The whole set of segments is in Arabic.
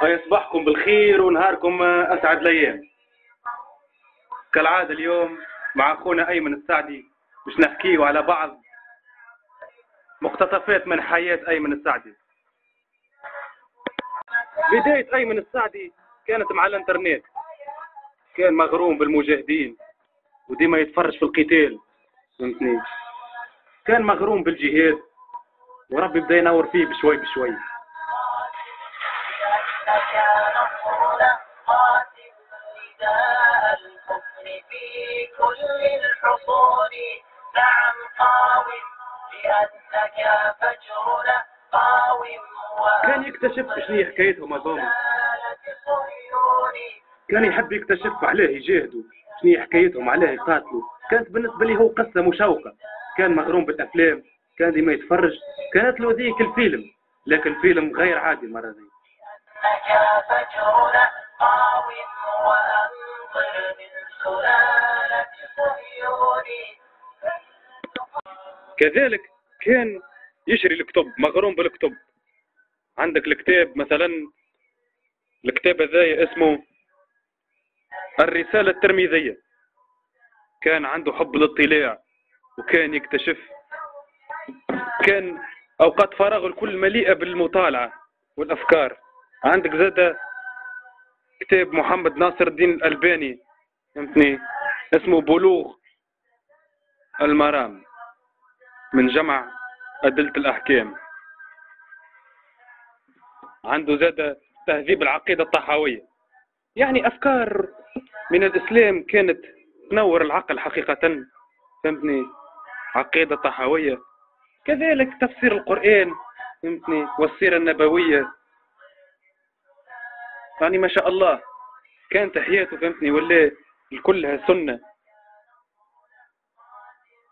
ويصبحكم بالخير ونهاركم أسعد الأيام. كالعادة اليوم مع أخونا أيمن السعدي باش نحكيه على بعض مقتطفات من حياة أيمن السعدي. بداية أيمن السعدي كانت مع الانترنت، كان مغروم بالمجاهدين وديما يتفرج في القتال، فهمتني؟ كان مغروم بالجهاد وربي بدا ينور فيه بشوي بشوي. في كل الحصون نعم قاوم لأنك فجرنا قاوم. كان يكتشف شنو حكايتهم هذوما، كان يحب يكتشف علاه يجاهدوا، شنو حكايتهم علاه يقاتلوا. كانت بالنسبة لي هو قصة مشوقة، كان مغروم بالأفلام، كان ديما يتفرج، كانت له ذيك الفيلم، لكن فيلم غير عادي المرة دي. أنك فجرنا قاوم وأنظر من سلالة صهيوني. كذلك كان يشري الكتب، مغروم بالكتب. عندك الكتاب مثلا، الكتاب هذا اسمه الرسالة الترمذية، كان عنده حب الاطلاع وكان يكتشف، كان أوقات فراغه الكل مليئة بالمطالعة والأفكار. عندك زادة كتاب محمد ناصر الدين الألباني، فهمتني، اسمه بلوغ المرام من جمع أدلة الأحكام. عنده زادة تهذيب العقيدة الطحاوية، يعني أفكار من الإسلام كانت تنور العقل حقيقة، فهمتني، عقيدة طحاوية. كذلك تفسير القرآن، فهمتني، والسيرة النبوية. يعني ما شاء الله كانت حياته، فهمتني، ولا كلها سنة،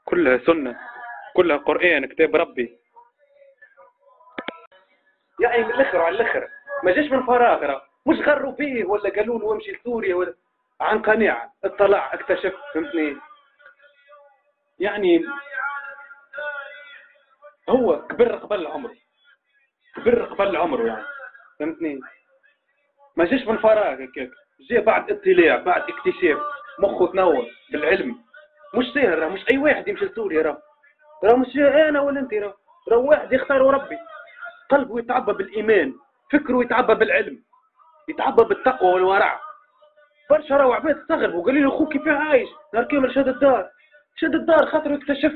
كلها سنة، كلها قرآن، كتاب ربي. يعني من الاخر على الاخر ما جاش من فراغ، راه مش غروا فيه ولا قالوا له امشي لسوريا، ولا عن قناعة اطلع اكتشف، فهمتني. يعني هو كبر قبل عمره، كبر قبل عمره، يعني فهمتني، ما جاش من فراغ هكاك، جاء بعد اطلاع، بعد اكتشاف، مخه تنور بالعلم. مش سهل، راه مش اي واحد يمشي لسوريا، راه مش انا ولا انت، راه واحد يختاره ربي، قلبه يتعبى بالايمان، فكره يتعبى بالعلم، يتعبى بالتقوى والورع. برشا راهو عباد استغربوا قالوا لي اخوك كيف عايش نهار كامل شاد الدار، شاد الدار خاطر اكتشف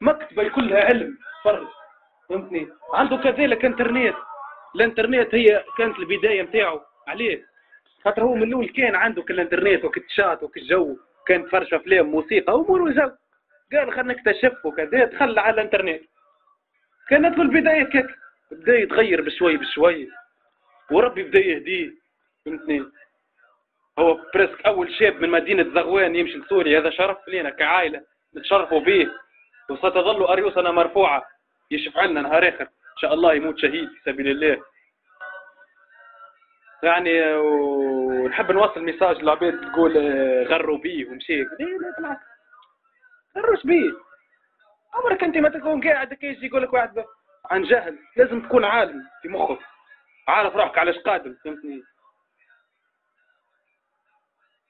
مكتبه كلها علم، فرج، فهمتني. عنده كذلك انترنت، الانترنت هي كانت البدايه نتاعو. عليه خاطر هو من الاول كان عنده الانترنت وكتشات وكالجو، كان يتفرج افلام موسيقى امور وجو، قال خلينا نكتشف وكذا، دخل على الانترنت. كانت له البدايه كيك، بدا يتغير بشوي بشوي وربي بدا يهديه، فهمتني. هو بريسك اول شاب من مدينه زغوان يمشي لسوريا، هذا شرف لنا كعائله نتشرفوا به، وستظل اريوسنا مرفوعه. يشفع لنا نهار اخر ان شاء الله يموت شهيد في سبيل الله. يعني ونحب نوصل ميساج للعباد تقول غروا بيه ومشي، لا بالعكس، غروش بيه. عمرك انت ما تكون قاعد كيجي يقول لك واحد عن جهل، لازم تكون عالم في مخك، عارف روحك علاش قادم، فهمتني.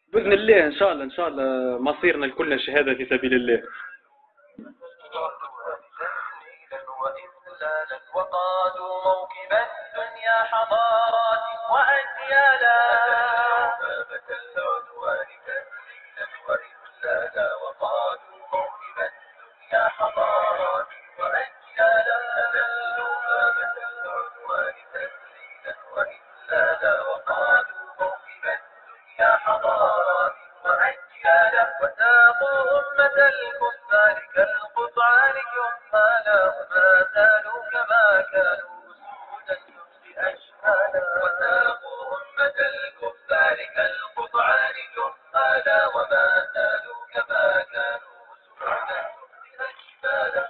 باذن الله ان شاء الله ان شاء الله مصيرنا لكلنا شهاده في سبيل الله. وقادوا موكب الدنيا حضارات وأجيالا، وقادوا موكب الدنيا حضارات وأجيالا، وقادوا موكب الدنيا حضارات وأجيالا، وساقوا أمة الكفار كالقطعان جمالا، وما زالوا كما كانوا أسودا النصر أشمالا، وساقوا أمة الكفار كالقطعان جمالا، وما زالوا كما كانوا أسودا النصر أشمالا.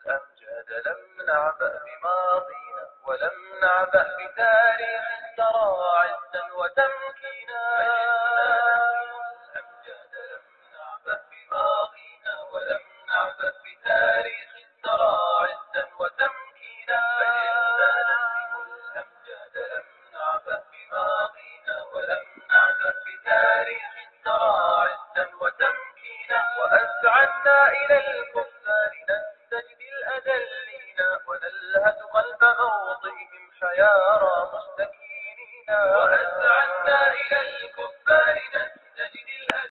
الأمجاد لم نعبأ بماضينا ولم نعبأ بتاريخ ترى عزا وتمكينا، الأمجاد لم نعبأ بماضينا ولم نعبأ بتاريخ ترى عزا وتمكينا، الأمجاد لم وأسعدنا إلى الكفار نستجدي الأذلين ونلهث قلب موطئهم حيارى مستكينين وأسعدنا إلى الكفار